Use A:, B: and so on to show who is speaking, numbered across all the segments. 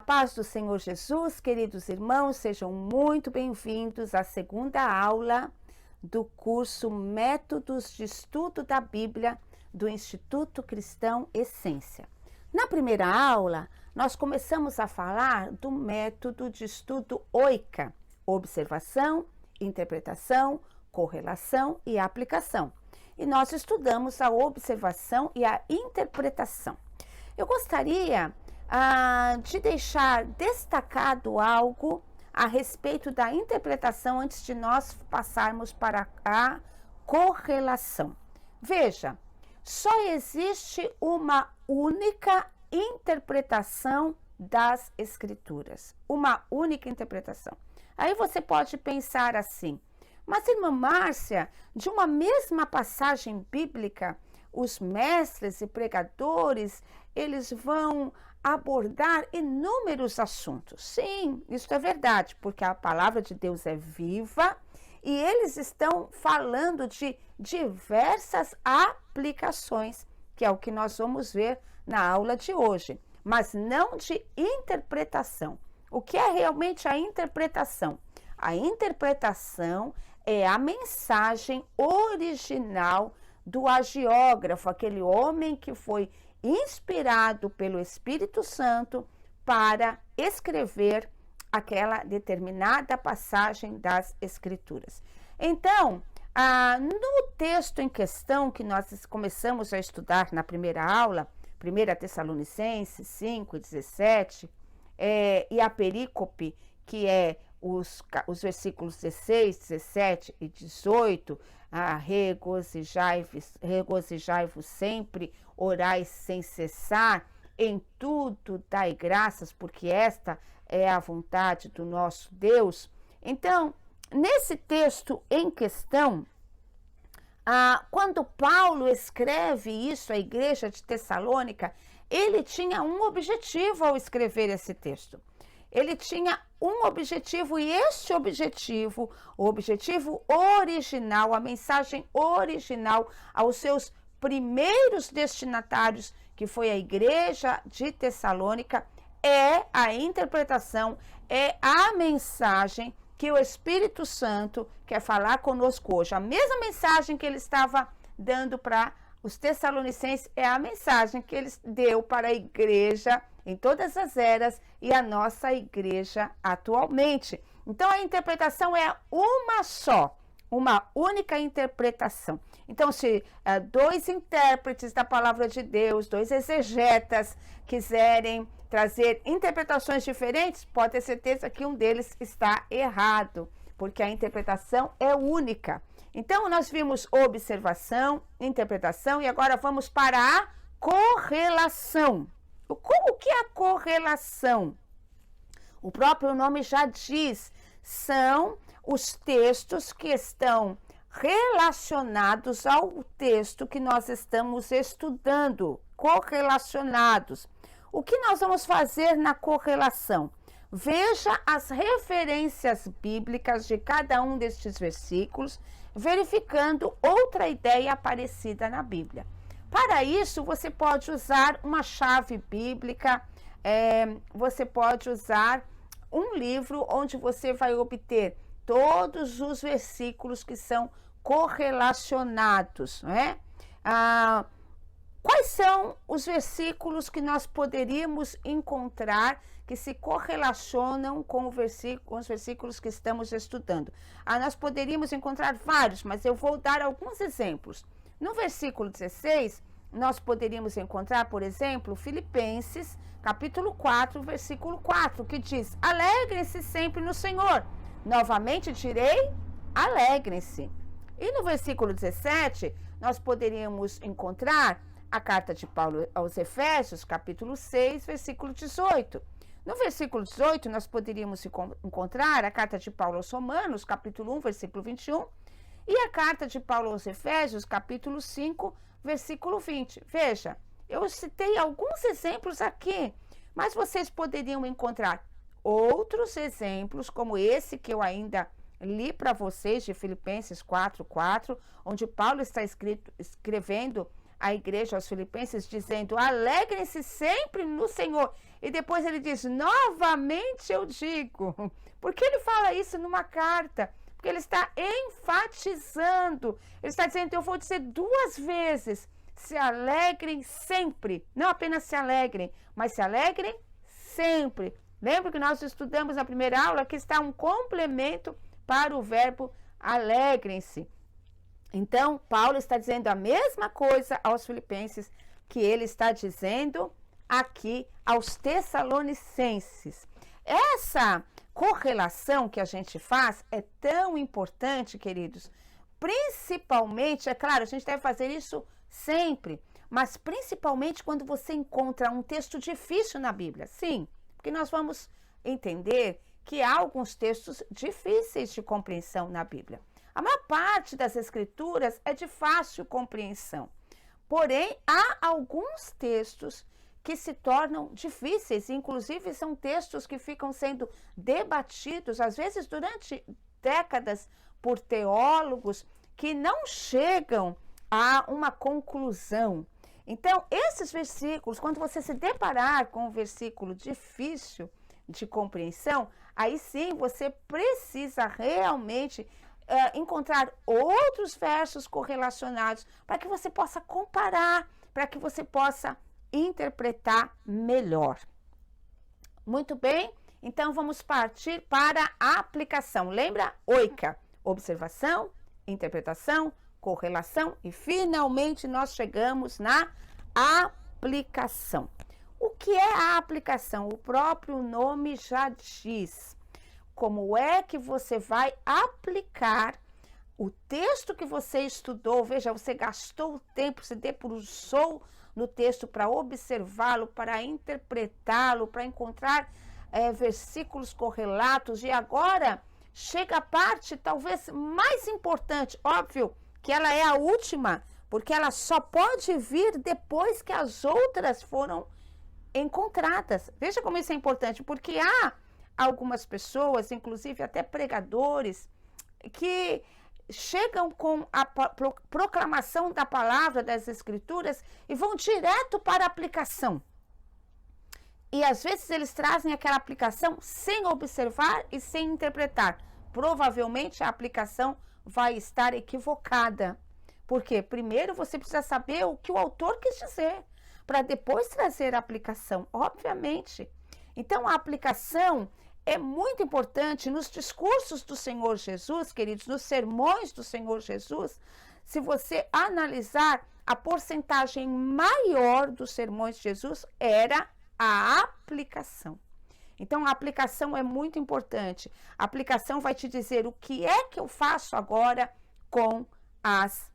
A: Paz do Senhor Jesus, queridos irmãos, sejam muito bem-vindos à segunda aula do curso Métodos de Estudo da Bíblia do Instituto Cristão Essência. Na primeira aula, nós começamos a falar do método de estudo OICA, observação, interpretação, correlação e aplicação. E nós estudamos a observação e a interpretação. Eu gostaria de deixar destacado algo a respeito da interpretação antes de nós passarmos para a correlação. Veja, só existe uma única interpretação das Escrituras, uma única interpretação. Aí você pode pensar assim, mas irmã Márcia, de uma mesma passagem bíblica, os mestres e pregadores, eles vão abordar inúmeros assuntos. Sim, isso é verdade, porque a palavra de Deus é viva e eles estão falando de diversas aplicações, que é o que nós vamos ver na aula de hoje, mas não de interpretação. O que é realmente a interpretação? A interpretação é a mensagem original do agiógrafo, aquele homem que foi inspirado pelo Espírito Santo para escrever aquela determinada passagem das Escrituras. Então, no texto em questão que nós começamos a estudar na primeira aula, 1 Tessalonicenses 5:17, e a perícope, que é os versículos 16, 17 e 18, regozijai-vos sempre, orai sem cessar, em tudo dai graças, porque esta é a vontade do nosso Deus. Então, nesse texto em questão, quando Paulo escreve isso à igreja de Tessalônica, ele tinha um objetivo ao escrever esse texto. Ele tinha um objetivo e este objetivo, o objetivo original, a mensagem original aos seus primeiros destinatários, que foi a igreja de Tessalônica, é a interpretação, é a mensagem que o Espírito Santo quer falar conosco hoje. A mesma mensagem que ele estava dando para os tessalonicenses é a mensagem que ele deu para a igreja em todas as eras e a nossa igreja atualmente. Então, a interpretação é uma só, uma única interpretação. Então, se dois intérpretes da palavra de Deus, dois exegetas, quiserem trazer interpretações diferentes, pode ter certeza que um deles está errado, porque a interpretação é única. Então, nós vimos observação, interpretação, e agora vamos para a correlação. O que é a correlação? O próprio nome já diz, são os textos que estão relacionados ao texto que nós estamos estudando, correlacionados. O que nós vamos fazer na correlação? Veja as referências bíblicas de cada um destes versículos, verificando outra ideia parecida na Bíblia. Para isso, você pode usar uma chave bíblica, você pode usar um livro onde você vai obter todos os versículos que são correlacionados, né? Quais são os versículos que nós poderíamos encontrar que se correlacionam com os versículos que estamos estudando? Nós poderíamos encontrar vários, mas eu vou dar alguns exemplos. No versículo 16, nós poderíamos encontrar, por exemplo, Filipenses, capítulo 4, versículo 4, que diz: alegrem-se sempre no Senhor. Novamente direi, alegrem-se. E no versículo 17, nós poderíamos encontrar a carta de Paulo aos Efésios, capítulo 6, versículo 18. No versículo 18, nós poderíamos encontrar a carta de Paulo aos Romanos, capítulo 1, versículo 21, e a carta de Paulo aos Efésios, capítulo 5, versículo 20. Veja, eu citei alguns exemplos aqui, mas vocês poderiam encontrar outros exemplos, como esse que eu ainda li para vocês, de Filipenses 4:4, onde Paulo está escrevendo a igreja aos Filipenses, dizendo: alegrem-se sempre no Senhor. E depois ele diz: novamente eu digo. Por que ele fala isso numa carta? Porque ele está enfatizando. Ele está dizendo: eu vou dizer 2 vezes. Se alegrem sempre. Não apenas se alegrem, mas se alegrem sempre. Lembra que nós estudamos na primeira aula que está um complemento para o verbo alegrem-se. Então, Paulo está dizendo a mesma coisa aos Filipenses que ele está dizendo aqui aos Tessalonicenses. Essa correlação que a gente faz é tão importante, queridos. Principalmente, é claro, a gente deve fazer isso sempre, mas principalmente quando você encontra um texto difícil na Bíblia. Sim, porque nós vamos entender que há alguns textos difíceis de compreensão na Bíblia. A maior parte das escrituras é de fácil compreensão. Porém, há alguns textos que se tornam difíceis, inclusive são textos que ficam sendo debatidos, às vezes durante décadas, por teólogos que não chegam a uma conclusão. Então, esses versículos, quando você se deparar com um versículo difícil de compreensão, aí sim você precisa realmente encontrar outros versos correlacionados para que você possa comparar, para que você possa interpretar melhor. Muito bem, então vamos partir para a aplicação. Lembra? OICA, observação, interpretação, correlação e finalmente nós chegamos na aplicação. O que é a aplicação? O próprio nome já diz. Como é que você vai aplicar o texto que você estudou? Veja, você gastou o tempo, se debruçou no texto para observá-lo, para interpretá-lo, para encontrar versículos correlatos. E agora chega a parte talvez mais importante. Óbvio que ela é a última, porque ela só pode vir depois que as outras foram encontradas. Veja como isso é importante, porque há algumas pessoas, inclusive até pregadores, que chegam com a proclamação da palavra das Escrituras e vão direto para a aplicação. E às vezes eles trazem aquela aplicação sem observar e sem interpretar. Provavelmente a aplicação vai estar equivocada. Porque primeiro você precisa saber o que o autor quis dizer, para depois trazer a aplicação, obviamente. Então a aplicação é muito importante nos discursos do Senhor Jesus, queridos, nos sermões do Senhor Jesus. Se você analisar, a porcentagem maior dos sermões de Jesus era a aplicação. Então, a aplicação é muito importante. A aplicação vai te dizer o que é que eu faço agora com as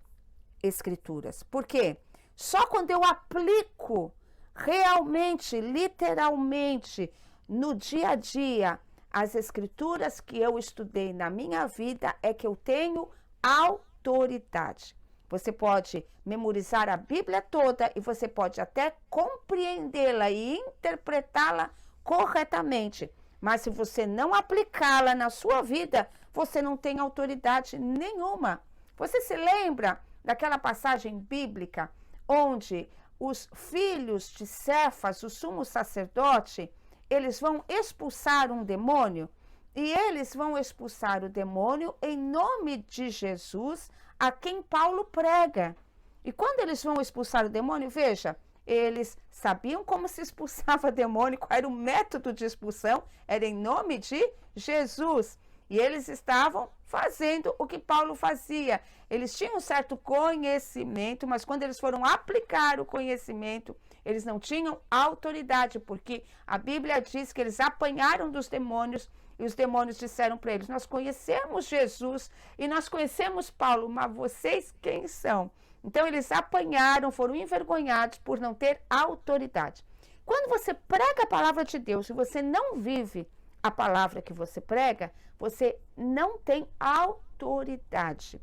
A: Escrituras. Por quê? Só quando eu aplico realmente, literalmente, no dia a dia, as Escrituras que eu estudei na minha vida é que eu tenho autoridade. Você pode memorizar a Bíblia toda e você pode até compreendê-la e interpretá-la corretamente. Mas se você não aplicá-la na sua vida, você não tem autoridade nenhuma. Você se lembra daquela passagem bíblica onde os filhos de Cefas, o sumo sacerdote, eles vão expulsar um demônio? E eles vão expulsar o demônio em nome de Jesus, a quem Paulo prega. E quando eles vão expulsar o demônio, veja, eles sabiam como se expulsava demônio, qual era o método de expulsão, era em nome de Jesus. E eles estavam fazendo o que Paulo fazia. Eles tinham um certo conhecimento, mas quando eles foram aplicar o conhecimento, eles não tinham autoridade, porque a Bíblia diz que eles apanharam dos demônios e os demônios disseram para eles: nós conhecemos Jesus e nós conhecemos Paulo, mas vocês quem são? Então eles apanharam, foram envergonhados por não ter autoridade. Quando você prega a palavra de Deus e você não vive a palavra que você prega, você não tem autoridade.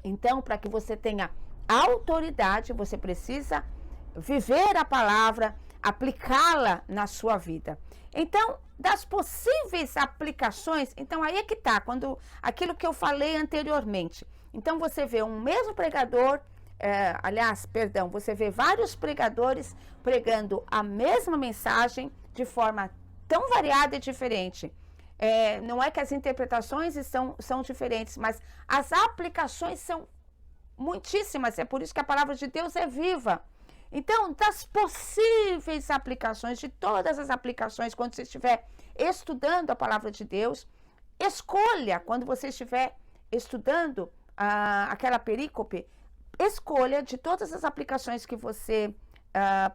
A: Então, para que você tenha autoridade, você precisa viver a palavra, aplicá-la na sua vida. Então, das possíveis aplicações, então aí é que está, quando aquilo que eu falei anteriormente. Então, você vê um mesmo pregador você vê vários pregadores pregando a mesma mensagem de forma tão variada e diferente. Não é que as interpretações são diferentes, mas as aplicações são muitíssimas. É por isso que a palavra de Deus é viva. Então, das possíveis aplicações, de todas as aplicações, quando você estiver estudando a palavra de Deus, escolha, quando você estiver estudando aquela perícope, escolha de todas as aplicações que você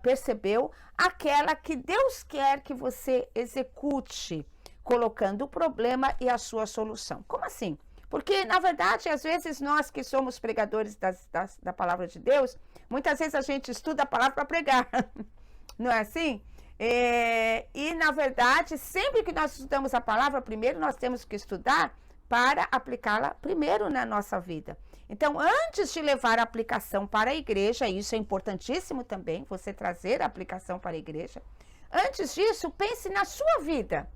A: percebeu, aquela que Deus quer que você execute, colocando o problema e a sua solução. Como assim? Porque, na verdade, às vezes nós que somos pregadores da palavra de Deus, muitas vezes a gente estuda a palavra para pregar, não é assim? E, na verdade, sempre que nós estudamos a palavra, primeiro nós temos que estudar para aplicá-la primeiro na nossa vida. Então, antes de levar a aplicação para a igreja, isso é importantíssimo também, você trazer a aplicação para a igreja, antes disso, pense na sua vida.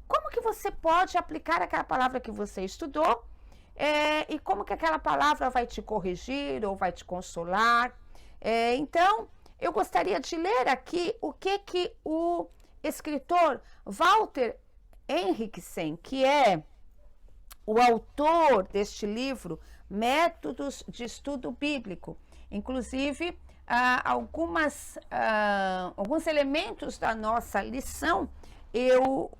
A: Como que você pode aplicar aquela palavra que você estudou e como que aquela palavra vai te corrigir ou vai te consolar. Então, eu gostaria de ler aqui o que o escritor Walter Henriksen, que é o autor deste livro, Métodos de Estudo Bíblico. Inclusive, alguns elementos da nossa lição eu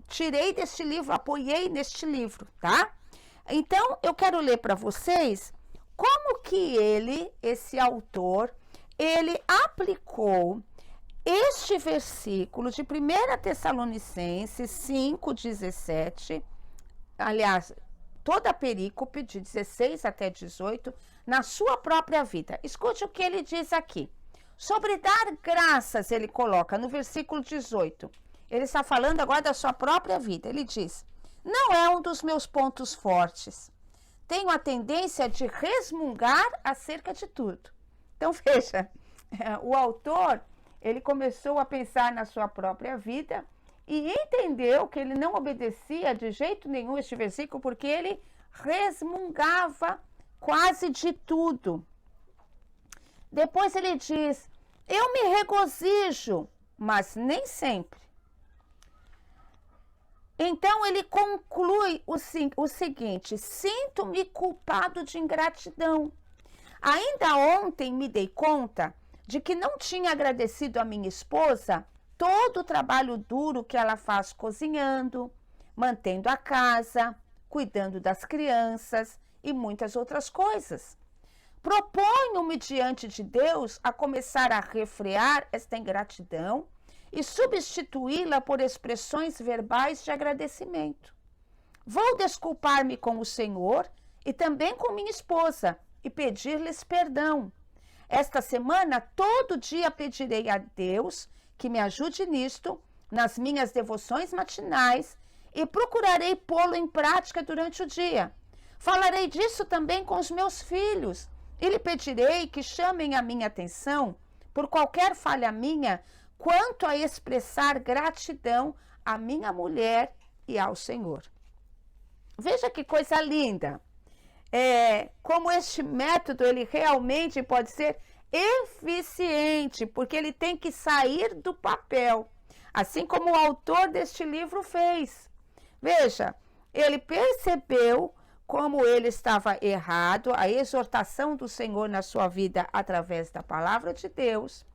A: tirei deste livro, apoiei neste livro, tá? Então, eu quero ler para vocês como que esse autor, ele aplicou este versículo de 1 Tessalonicenses 5:17, aliás, toda a perícope de 16 até 18, na sua própria vida. Escute o que ele diz aqui. Sobre dar graças, ele coloca no versículo 18. Ele está falando agora da sua própria vida. Ele diz: não é um dos meus pontos fortes. Tenho a tendência de resmungar acerca de tudo. Então, veja, o autor, ele começou a pensar na sua própria vida e entendeu que ele não obedecia de jeito nenhum este versículo, porque ele resmungava quase de tudo. Depois ele diz: eu me regozijo, mas nem sempre. Então, ele conclui o seguinte: sinto-me culpado de ingratidão. Ainda ontem me dei conta de que não tinha agradecido a minha esposa todo o trabalho duro que ela faz cozinhando, mantendo a casa, cuidando das crianças e muitas outras coisas. Proponho-me diante de Deus a começar a refrear esta ingratidão e substituí-la por expressões verbais de agradecimento. Vou desculpar-me com o Senhor e também com minha esposa e pedir-lhes perdão. Esta semana, todo dia pedirei a Deus que me ajude nisto, nas minhas devoções matinais, e procurarei pô-lo em prática durante o dia. Falarei disso também com os meus filhos e lhe pedirei que chamem a minha atenção por qualquer falha minha quanto a expressar gratidão à minha mulher e ao Senhor. Veja que coisa linda. Como este método, ele realmente pode ser eficiente, porque ele tem que sair do papel, assim como o autor deste livro fez. Veja, ele percebeu como ele estava errado, a exortação do Senhor na sua vida através da palavra de Deus.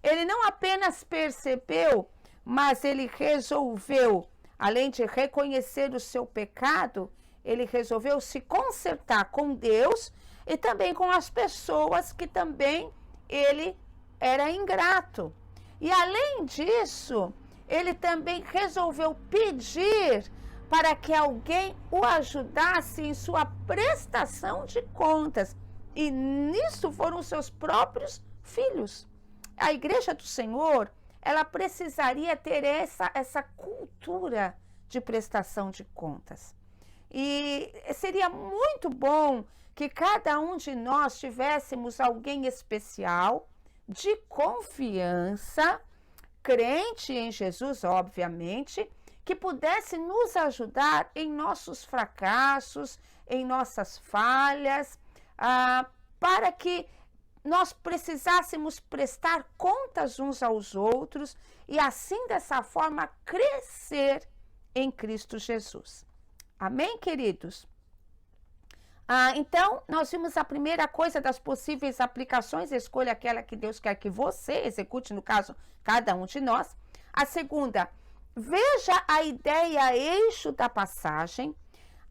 A: Ele não apenas percebeu, mas ele resolveu, além de reconhecer o seu pecado, ele resolveu se consertar com Deus e também com as pessoas que também ele era ingrato. E além disso, ele também resolveu pedir para que alguém o ajudasse em sua prestação de contas. E nisso foram seus próprios filhos. A igreja do Senhor, ela precisaria ter essa cultura de prestação de contas. E seria muito bom que cada um de nós tivéssemos alguém especial, de confiança, crente em Jesus, obviamente, que pudesse nos ajudar em nossos fracassos, em nossas falhas, para que nós precisássemos prestar contas uns aos outros e assim, dessa forma, crescer em Cristo Jesus. Amém, queridos? Então, nós vimos a primeira coisa das possíveis aplicações, escolha aquela que Deus quer que você execute, no caso, cada um de nós. A segunda, veja a ideia eixo da passagem.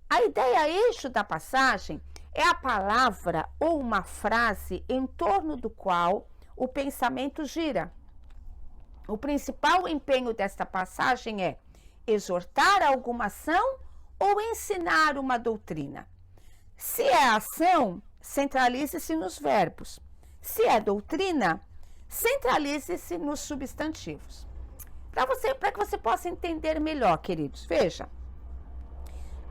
A: A ideia eixo da passagem é a palavra ou uma frase em torno do qual o pensamento gira. O principal empenho desta passagem é exortar alguma ação ou ensinar uma doutrina. Se é ação, centralize-se nos verbos. Se é doutrina, centralize-se nos substantivos. Para que você possa entender melhor, queridos, veja.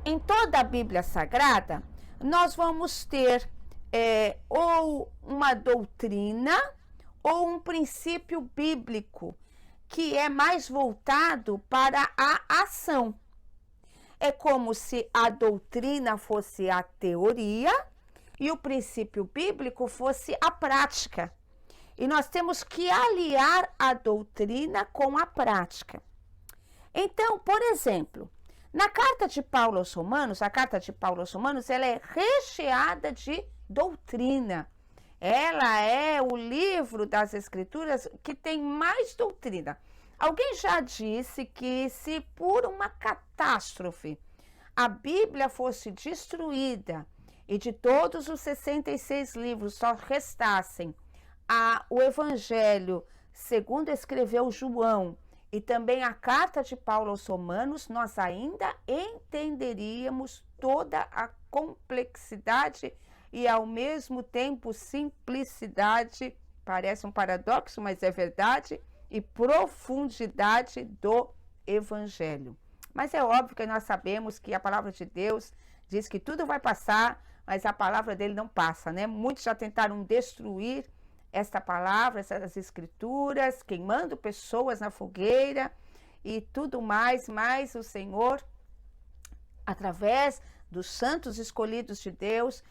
A: Em toda a Bíblia Sagrada, nós vamos ter ou uma doutrina ou um princípio bíblico que é mais voltado para a ação. É como se a doutrina fosse a teoria e o princípio bíblico fosse a prática. E nós temos que aliar a doutrina com a prática. Então, por exemplo, na carta de Paulo aos Romanos, a carta de Paulo aos Romanos, ela é recheada de doutrina. Ela é o livro das Escrituras que tem mais doutrina. Alguém já disse que se por uma catástrofe a Bíblia fosse destruída e de todos os 66 livros só restassem o Evangelho segundo escreveu João e também a carta de Paulo aos Romanos, nós ainda entenderíamos toda a complexidade e ao mesmo tempo simplicidade, parece um paradoxo, mas é verdade, e profundidade do Evangelho. Mas é óbvio que nós sabemos que a palavra de Deus diz que tudo vai passar, mas a palavra dele não passa, né? Muitos já tentaram destruir esta palavra, essas escrituras, queimando pessoas na fogueira e tudo mais, mas o Senhor, através dos santos escolhidos de Deus,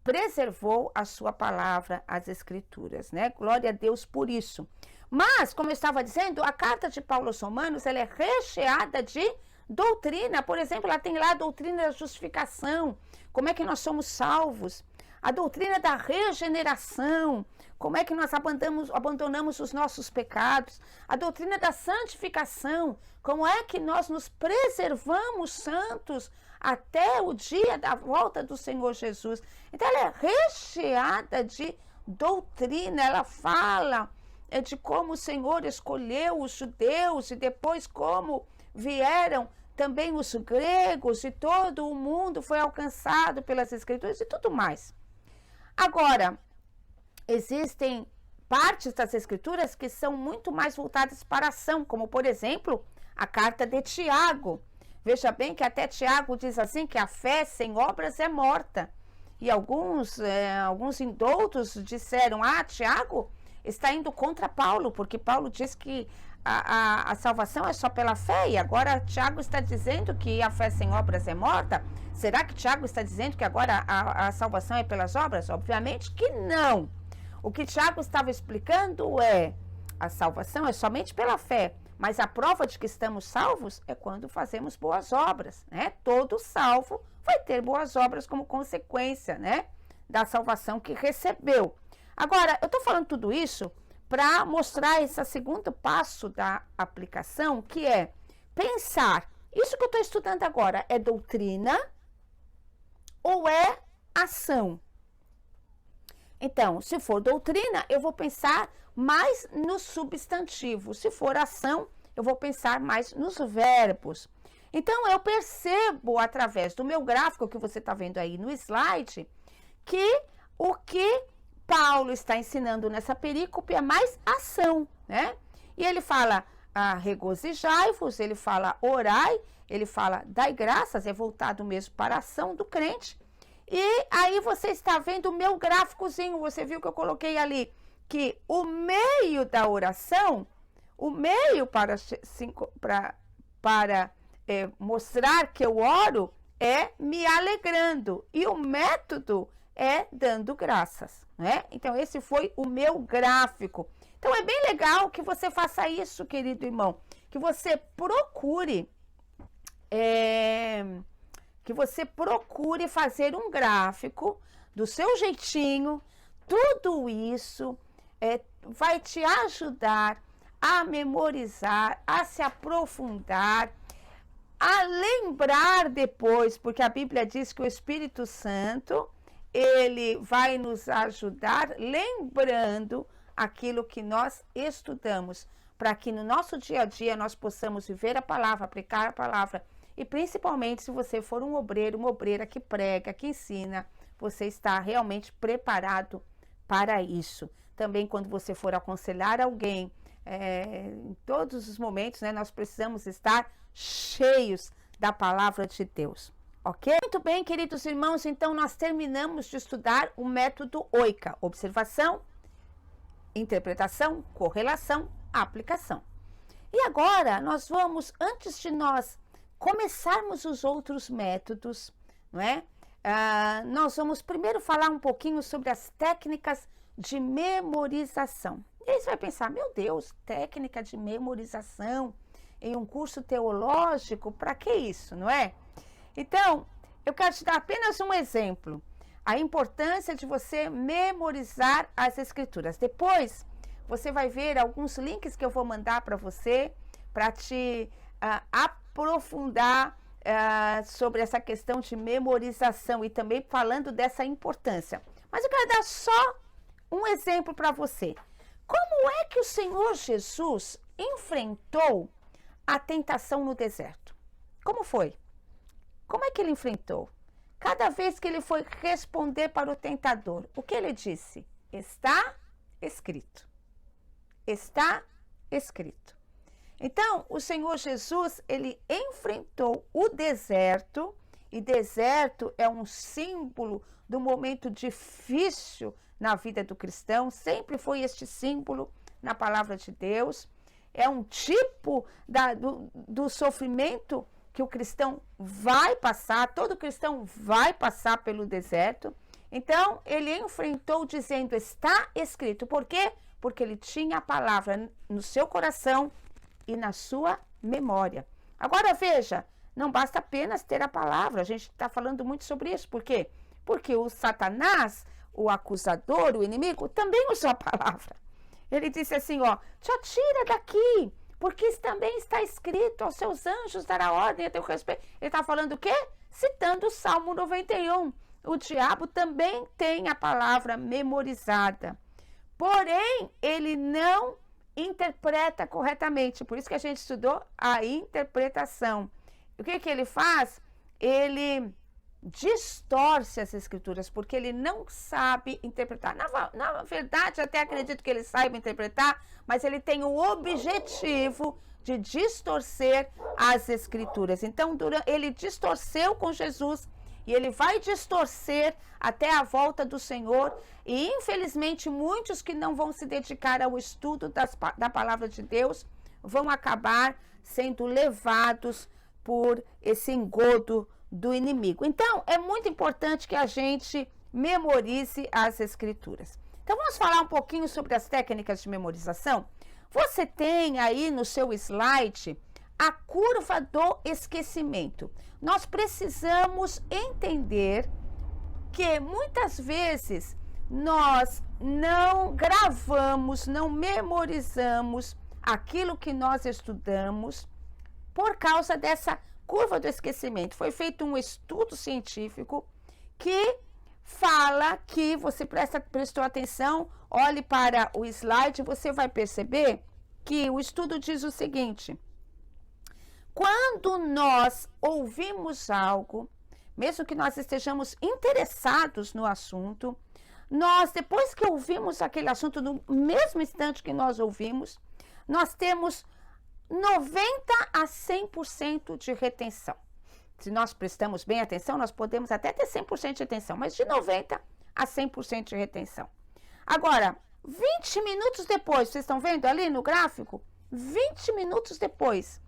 A: preservou a sua palavra, as escrituras, né? Glória a Deus por isso. Mas, como eu estava dizendo, a carta de Paulo aos Romanos, ela é recheada de doutrina. Por exemplo, ela tem lá a doutrina da justificação, como é que nós somos salvos, a doutrina da regeneração, como é que nós abandonamos os nossos pecados, a doutrina da santificação, como é que nós nos preservamos santos até o dia da volta do Senhor Jesus. Então, ela é recheada de doutrina, ela fala de como o Senhor escolheu os judeus e depois como vieram também os gregos e todo o mundo foi alcançado pelas escrituras e tudo mais. Agora, existem partes das escrituras que são muito mais voltadas para a ação, como por exemplo, a carta de Tiago. Veja bem que até Tiago diz assim que a fé sem obras é morta. E alguns indoutos disseram, Tiago está indo contra Paulo, porque Paulo diz que a salvação é só pela fé, e agora Tiago está dizendo que a fé sem obras é morta. Será que Tiago está dizendo que agora a salvação é pelas obras? Obviamente que não. O que Tiago estava explicando é, a salvação é somente pela fé, mas a prova de que estamos salvos é quando fazemos boas obras, né? Todo salvo vai ter boas obras como consequência, né, da salvação que recebeu. Agora, eu estou falando tudo isso para mostrar esse segundo passo da aplicação, que é pensar, isso que eu estou estudando agora é doutrina ou é ação? Então, se for doutrina, eu vou pensar mais no substantivo. Se for ação, eu vou pensar mais nos verbos. Então, eu percebo através do meu gráfico que você está vendo aí no slide, que o que Paulo está ensinando nessa perícope é mais ação, né? E ele fala regozijai-vos, ele fala orai, ele fala dai graças, é voltado mesmo para a ação do crente. E aí você está vendo o meu gráficozinho, você viu que eu coloquei ali, que o meio da oração, o meio para mostrar que eu oro é me alegrando. E o método é dando graças, né? Então, esse foi o meu gráfico. Então, é bem legal que você faça isso, querido irmão, que você procure fazer um gráfico do seu jeitinho. Tudo isso vai te ajudar a memorizar, a se aprofundar, a lembrar depois, porque a Bíblia diz que o Espírito Santo, ele vai nos ajudar lembrando aquilo que nós estudamos, para que no nosso dia a dia nós possamos viver a palavra, aplicar a palavra, e principalmente se você for um obreiro, uma obreira que prega, que ensina, você está realmente preparado para isso. Também quando você for aconselhar alguém, em todos os momentos, né, nós precisamos estar cheios da palavra de Deus, ok? Muito bem, queridos irmãos, então nós terminamos de estudar o método OICA, observação, interpretação, correlação, aplicação. E agora nós vamos, antes de nós começarmos os outros métodos, não é? Nós vamos primeiro falar um pouquinho sobre as técnicas de memorização. E aí você vai pensar, meu Deus, técnica de memorização em um curso teológico, para que isso, não é? Então, eu quero te dar apenas um exemplo. A importância de você memorizar as escrituras. Depois, você vai ver alguns links que eu vou mandar para você, para te aprofundar sobre essa questão de memorização e também falando dessa importância. Mas eu quero dar só um exemplo para você. Como é que o Senhor Jesus enfrentou a tentação no deserto? Como foi? Como é que ele enfrentou? Cada vez que ele foi responder para o tentador, o que ele disse? Está escrito. Está escrito. Então, o Senhor Jesus, ele enfrentou o deserto, e deserto é um símbolo do momento difícil na vida do cristão, sempre foi este símbolo na palavra de Deus. É um tipo do sofrimento que o cristão vai passar, todo cristão vai passar pelo deserto. Então, ele enfrentou dizendo, está escrito. Por quê? Porque ele tinha a palavra no seu coração e na sua memória. Agora, veja, não basta apenas ter a palavra, a gente está falando muito sobre isso. Por quê? Porque o Satanás, o acusador, o inimigo, também usou a palavra. Ele disse assim, ó, já tira daqui, porque também está escrito, aos seus anjos dará ordem a teu respeito. Ele está falando o quê? Citando o Salmo 91. O diabo também tem a palavra memorizada. Porém, ele não interpreta corretamente. Por isso que a gente estudou a interpretação. O que ele faz? Ele distorce as escrituras, porque ele não sabe interpretar. Na verdade, até acredito que ele saiba interpretar, mas ele tem o objetivo de distorcer as escrituras. Então, ele distorceu com Jesus e ele vai distorcer até a volta do Senhor. E, infelizmente, muitos que não vão se dedicar ao estudo da palavra de Deus vão acabar sendo levados por esse engodo do inimigo. Então, é muito importante que a gente memorize as escrituras. Então, vamos falar um pouquinho sobre as técnicas de memorização? Você tem aí no seu slide a curva do esquecimento. Nós precisamos entender que muitas vezes nós não gravamos, não memorizamos aquilo que nós estudamos por causa dessa curva do esquecimento. Foi feito um estudo científico que fala que, você prestou atenção, olhe para o slide, você vai perceber que o estudo diz o seguinte: quando nós ouvimos algo, mesmo que nós estejamos interessados no assunto, nós, depois que ouvimos aquele assunto, no mesmo instante que nós ouvimos, nós temos 90 a 100% de retenção. Se nós prestamos bem atenção, nós podemos até ter 100% de retenção, mas de 90 a 100% de retenção. Agora, 20 minutos depois, vocês estão vendo ali no gráfico? 20 minutos depois,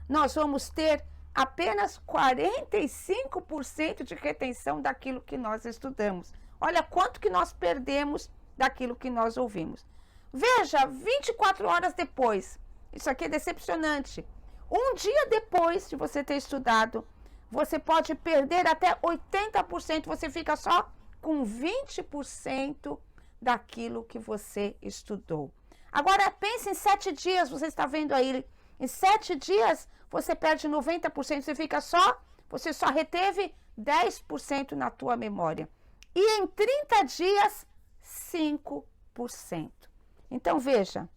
A: nós vamos ter apenas 45% de retenção daquilo que nós estudamos. Olha quanto que nós perdemos daquilo que nós ouvimos. Veja, 24 horas depois, isso aqui é decepcionante. Um dia depois de você ter estudado, você pode perder até 80%, você fica só com 20% daquilo que você estudou. Agora, pense em 7 dias, você está vendo aí, em 7 dias você perde 90%, você só reteve 10% na tua memória. E em 30 dias, 5%. Então, veja,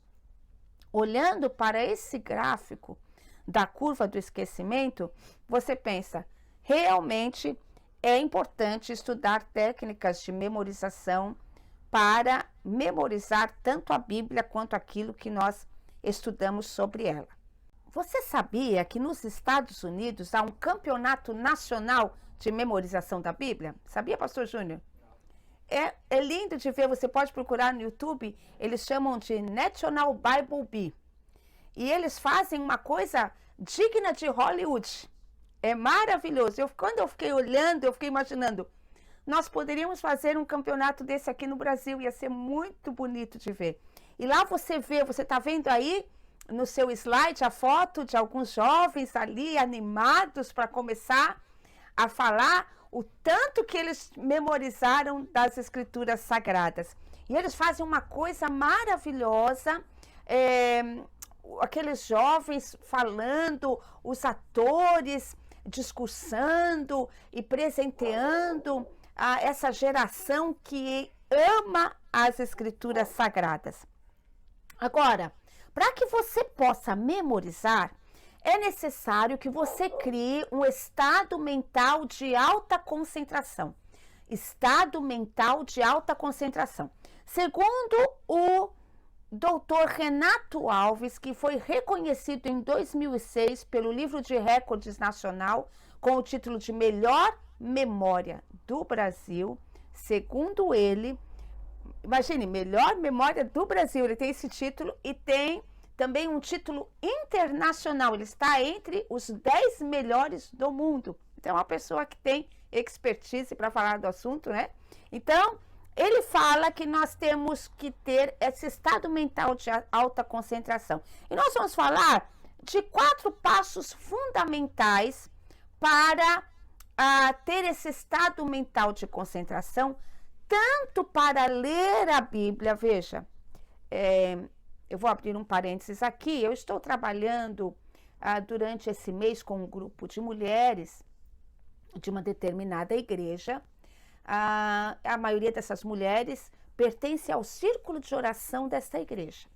A: olhando para esse gráfico da curva do esquecimento, você pensa, realmente é importante estudar técnicas de memorização para memorizar tanto a Bíblia quanto aquilo que nós estudamos sobre ela. Você sabia que nos Estados Unidos há um campeonato nacional de memorização da Bíblia? Sabia, pastor Júnior? É lindo de ver, você pode procurar no YouTube, eles chamam de National Bible Bee. E eles fazem uma coisa digna de Hollywood. É maravilhoso. Quando eu fiquei olhando, eu fiquei imaginando, nós poderíamos fazer um campeonato desse aqui no Brasil, ia ser muito bonito de ver. E lá você está vendo aí no seu slide a foto de alguns jovens ali animados para começar a falar o tanto que eles memorizaram das escrituras sagradas. E eles fazem uma coisa maravilhosa, aqueles jovens falando, os atores discursando e presenteando essa geração que ama as escrituras sagradas. Agora, para que você possa memorizar, é necessário que você crie um estado mental de alta concentração. Estado mental de alta concentração. Segundo o Dr. Renato Alves, que foi reconhecido em 2006 pelo Livro de Recordes Nacional com o título de Melhor Memória do Brasil, segundo ele, imagine, Melhor Memória do Brasil, ele tem esse título e tem também um título internacional, ele está entre os 10 melhores do mundo. Então, é uma pessoa que tem expertise para falar do assunto, né? Então, ele fala que nós temos que ter esse estado mental de alta concentração. E nós vamos falar de 4 passos fundamentais para ter esse estado mental de concentração, tanto para ler a Bíblia, veja, eu vou abrir um parênteses aqui, eu estou trabalhando durante esse mês com um grupo de mulheres de uma determinada igreja. A maioria dessas mulheres pertence ao círculo de oração desta igreja.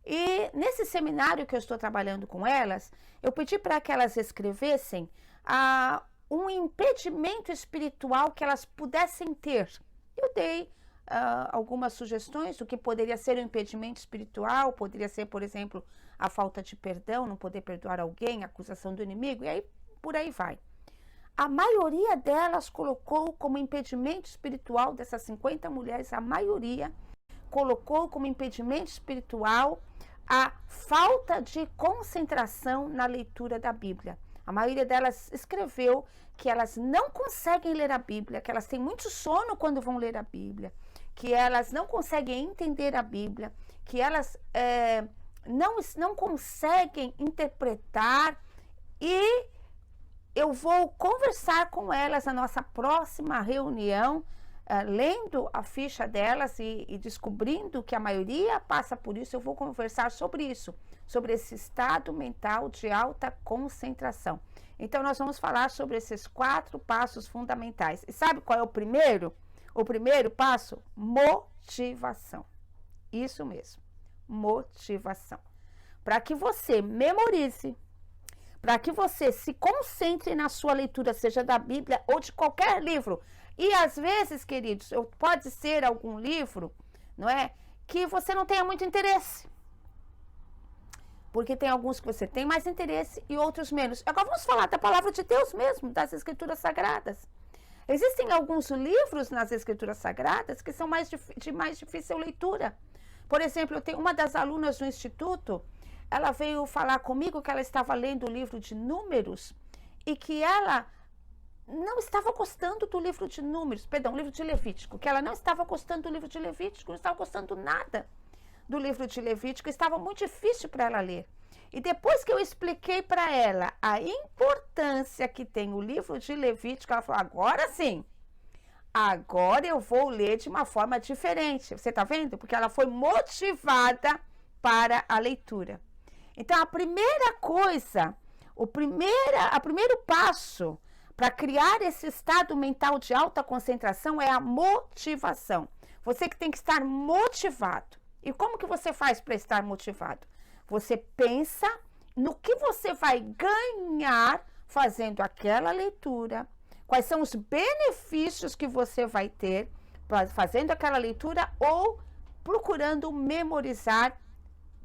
A: E nesse seminário que eu estou trabalhando com elas, eu pedi para que elas escrevessem um impedimento espiritual que elas pudessem ter. Eu dei algumas sugestões do que poderia ser um impedimento espiritual, poderia ser, por exemplo, a falta de perdão, não poder perdoar alguém, a acusação do inimigo, e aí por aí vai. A maioria delas colocou como impedimento espiritual, dessas 50 mulheres, a maioria colocou como impedimento espiritual a falta de concentração na leitura da Bíblia. A maioria delas escreveu que elas não conseguem ler a Bíblia, que elas têm muito sono quando vão ler a Bíblia, que elas não conseguem entender a Bíblia, que elas não conseguem interpretar, e eu vou conversar com elas na nossa próxima reunião, lendo a ficha delas e descobrindo que a maioria passa por isso. Eu vou conversar sobre isso, sobre esse estado mental de alta concentração. Então, nós vamos falar sobre esses 4 passos fundamentais. E sabe qual é o primeiro? O primeiro passo? Motivação. Isso mesmo, motivação. Para que você memorize, para que você se concentre na sua leitura, seja da Bíblia ou de qualquer livro. E às vezes, queridos, pode ser algum livro, não é, que você não tenha muito interesse. Porque tem alguns que você tem mais interesse e outros menos. Agora vamos falar da palavra de Deus mesmo, das Escrituras Sagradas. Existem alguns livros nas Escrituras Sagradas que são de mais difícil leitura. Por exemplo, eu tenho uma das alunas do Instituto, ela veio falar comigo que ela estava lendo o livro de Números e que ela não estava gostando do livro de Números, perdão, livro de Levítico, que ela não estava gostando do livro de Levítico, não estava gostando nada do livro de Levítico, estava muito difícil para ela ler. E depois que eu expliquei para ela a importância que tem o livro de Levítico, ela falou, agora sim, agora eu vou ler de uma forma diferente. Você está vendo? Porque ela foi motivada para a leitura. Então, a primeira coisa, o primeiro passo para criar esse estado mental de alta concentração é a motivação. Você que tem que estar motivado. E como que você faz para estar motivado? Você pensa no que você vai ganhar fazendo aquela leitura, quais são os benefícios que você vai ter fazendo aquela leitura ou procurando memorizar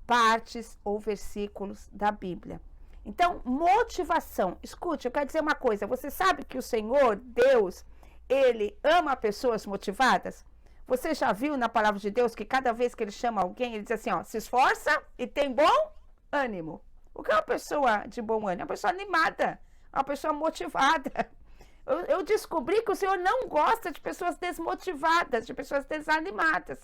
A: partes ou versículos da Bíblia. Então, motivação. Escute, eu quero dizer uma coisa. Você sabe que o Senhor, Deus, Ele ama pessoas motivadas? Você já viu na palavra de Deus que cada vez que Ele chama alguém, Ele diz assim, ó, se esforça e tem bom ânimo. O que é uma pessoa de bom ânimo? É uma pessoa animada, uma pessoa motivada. Eu descobri que o Senhor não gosta de pessoas desmotivadas, de pessoas desanimadas.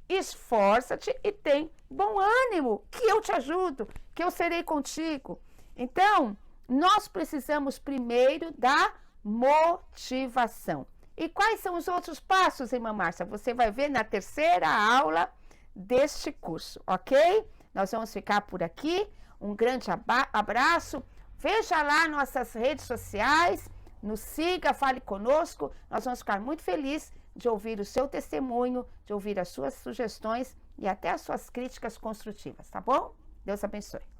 A: Esforça-te e tem bom ânimo, que eu te ajudo, que eu serei contigo. Então, nós precisamos primeiro da motivação. E quais são os outros passos, irmã Márcia? Você vai ver na terceira aula deste curso, ok? Nós vamos ficar por aqui. Um grande abraço. Veja lá nossas redes sociais, nos siga, fale conosco. Nós vamos ficar muito felizes de ouvir o seu testemunho, de ouvir as suas sugestões e até as suas críticas construtivas, tá bom? Deus abençoe.